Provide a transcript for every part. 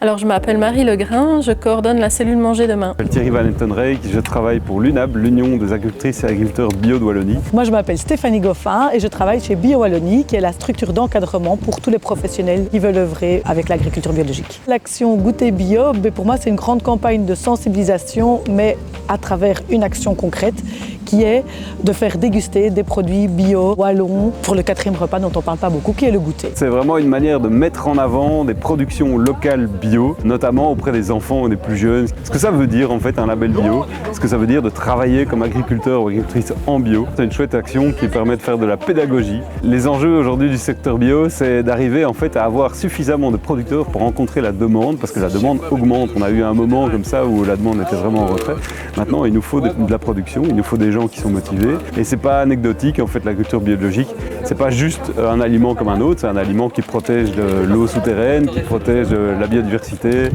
Alors, je m'appelle Marie Legrain, je coordonne la cellule Manger Demain. Je m'appelle Thierry Valentenrey, je travaille pour l'UNAB, l'Union des agricultrices et agriculteurs bio de Wallonie. Moi, je m'appelle Stéphanie Goffin et je travaille chez Bio Wallonie, qui est la structure d'encadrement pour tous les professionnels qui veulent œuvrer avec l'agriculture biologique. L'action Goûter bio, pour moi, c'est une grande campagne de sensibilisation, mais à travers une action concrète qui est de faire déguster des produits bio wallons pour le 4e repas dont on ne parle pas beaucoup, qui est le goûter. C'est vraiment une manière de mettre en avant des productions locales bio, notamment auprès des enfants et des plus jeunes. Ce que ça veut dire en fait un label bio, ce que ça veut dire de travailler comme agriculteur ou agricultrice en bio. C'est une chouette action qui permet de faire de la pédagogie. Les enjeux aujourd'hui du secteur bio, c'est d'arriver en fait à avoir suffisamment de producteurs pour rencontrer la demande, parce que la demande augmente. On a eu un moment comme ça où la demande était vraiment en retrait. Maintenant, il nous faut de la production, il nous faut des gens qui sont motivés. Et c'est pas anecdotique en fait l'agriculture biologique. C'est pas juste un aliment comme un autre, c'est un aliment qui protège l'eau souterraine, qui protège la biodiversité,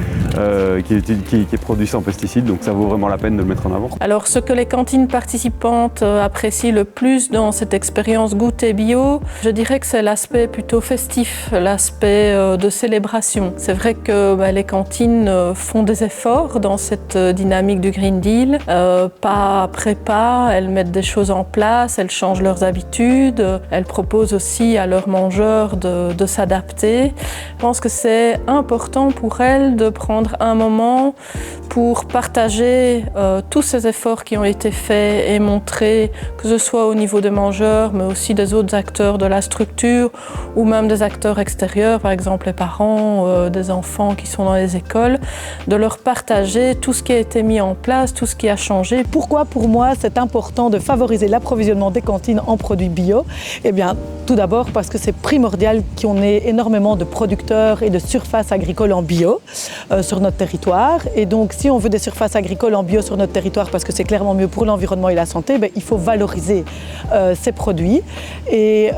qui est produit sans pesticides. Donc ça vaut vraiment la peine de le mettre en avant. Alors, ce que les cantines participantes apprécient le plus dans cette expérience goûter bio, je dirais que c'est l'aspect plutôt festif, l'aspect de célébration. C'est vrai que les cantines font des efforts dans cette dynamique du Green Deal, pas après pas. Elles mettent des choses en place, elles changent leurs habitudes, elles proposent aussi à leurs mangeurs de s'adapter. Je pense que c'est important pour elles de prendre un moment pour partager tous ces efforts qui ont été faits et montrer, que ce soit au niveau des mangeurs, mais aussi des autres acteurs de la structure ou même des acteurs extérieurs, par exemple les parents, des enfants qui sont dans les écoles, de leur partager tout ce qui a été mis en place, tout ce qui a changé. Pourquoi pour moi c'est important de favoriser l'approvisionnement des cantines en produits bio? Eh bien, tout d'abord parce que c'est primordial qu'on ait énormément de producteurs et de surfaces agricoles en bio sur notre territoire. Et donc, si on veut des surfaces agricoles en bio sur notre territoire, parce que c'est clairement mieux pour l'environnement et la santé, il faut valoriser ces produits. Et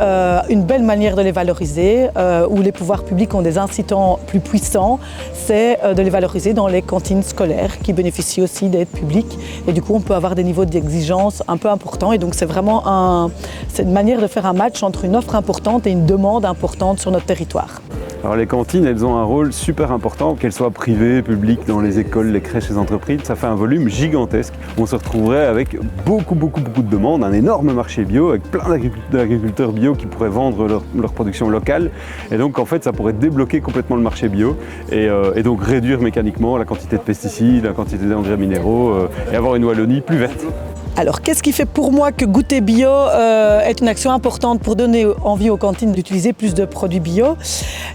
une belle manière de les valoriser, où les pouvoirs publics ont des incitants plus puissants, c'est de les valoriser dans les cantines scolaires qui bénéficient aussi d'aides publiques. Et du coup, on peut avoir des niveaux d'exigence un peu importants. Et donc, c'est vraiment c'est une manière de faire un match entre une offre importante et une demande importante sur notre territoire. Alors les cantines, elles ont un rôle super important, qu'elles soient privées, publiques, dans les écoles, les crèches, les entreprises. Ça fait un volume gigantesque. On se retrouverait avec beaucoup de demandes, un énorme marché bio, avec plein d'agriculteurs bio qui pourraient vendre leur production locale. Et donc en fait, ça pourrait débloquer complètement le marché bio et donc réduire mécaniquement la quantité de pesticides, la quantité d'engrais minéraux et avoir une Wallonie plus verte. Alors, qu'est-ce qui fait pour moi que Goûter bio est une action importante pour donner envie aux cantines d'utiliser plus de produits bio?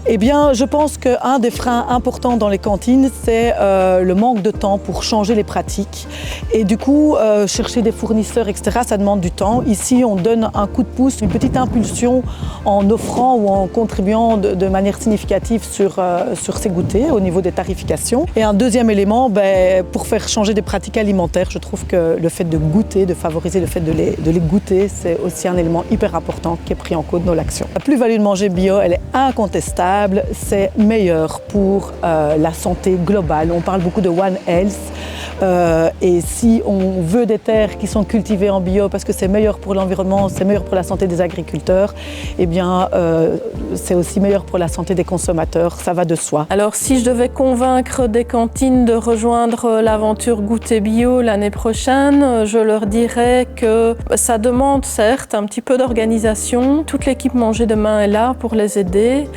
Eh bien, je pense qu'un des freins importants dans les cantines, c'est le manque de temps pour changer les pratiques. Et du coup, chercher des fournisseurs, etc., ça demande du temps. Ici, on donne un coup de pouce, une petite impulsion en offrant ou en contribuant de manière significative sur ces goûters au niveau des tarifications. Et un deuxième élément, pour faire changer des pratiques alimentaires, je trouve que le fait de goûter, de favoriser le fait de les goûter, c'est aussi un élément hyper important qui est pris en compte dans l'action. La plus-value de manger bio, elle est incontestable, c'est meilleur pour la santé globale. On parle beaucoup de One Health et si on veut des terres qui sont cultivées en bio parce que c'est meilleur pour l'environnement, c'est meilleur pour la santé des agriculteurs, eh bien c'est aussi meilleur pour la santé des consommateurs, ça va de soi. Alors si je devais convaincre des cantines de rejoindre l'aventure Goûter bio l'année prochaine, je leur dirais que ça demande certes un petit peu d'organisation. Toute l'équipe Manger Demain est là pour les aider.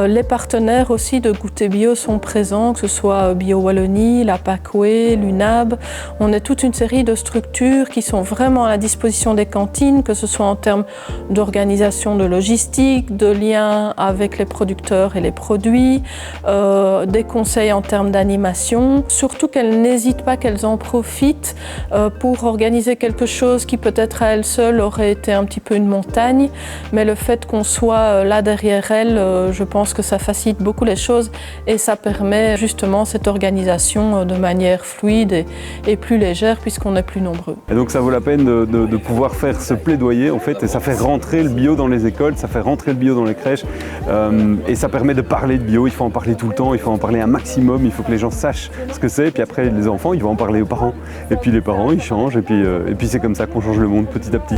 Les partenaires aussi de Goûter bio sont présents, que ce soit Bio Wallonie, la PACWE, l'UNAB. On est toute une série de structures qui sont vraiment à la disposition des cantines, que ce soit en termes d'organisation de logistique, de lien avec les producteurs et les produits, des conseils en termes d'animation. Surtout qu'elles n'hésitent pas, qu'elles en profitent pour organiser quelque chose qui peut-être à elle seule aurait été un petit peu une montagne, mais le fait qu'on soit là derrière elle, je pense que ça facilite beaucoup les choses et ça permet justement cette organisation de manière fluide et plus légère puisqu'on est plus nombreux. Et donc ça vaut la peine de pouvoir faire ce plaidoyer en fait, et ça fait rentrer le bio dans les écoles, ça fait rentrer le bio dans les crèches et ça permet de parler de bio. Il faut en parler tout le temps, il faut en parler un maximum, il faut que les gens sachent ce que c'est, et puis après les enfants ils vont en parler aux parents et puis les parents ils changent et puis c'est comme ça qu'on change le monde petit à petit.